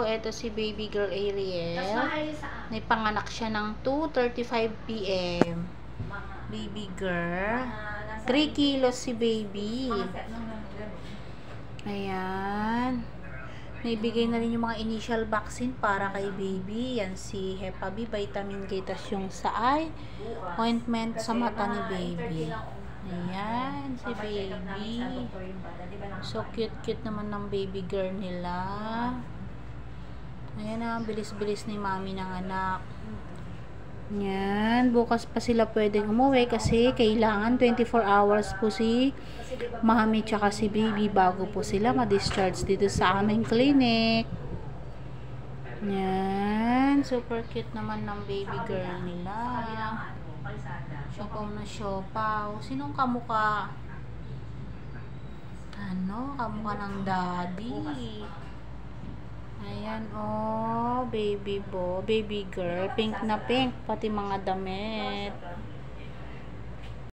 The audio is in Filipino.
eto si baby girl Ariel. May panganak siya ng 2:35 PM. Baby girl. 3 kilos si baby. Ayan. Naibigay na rin yung mga initial vaccine para kay baby. Yan si Hepa B, vitamin K, tas yung sa eye, ointment sa mata ni baby. Ayan, si baby. So cute naman ng baby girl nila. Ayan na, bilis-bilis ni mami ng anak. Yan, bukas pa sila pwedeng umuwi kasi kailangan 24 hours po si mami tsaka si baby bago po sila ma-discharge dito sa aming clinic. Yan, super cute naman ng baby girl nila. Siopaw na siopaw. Sinong kamukha? Kamukha ng daddy. Ayan, baby girl, pink na pink, pati mga damit.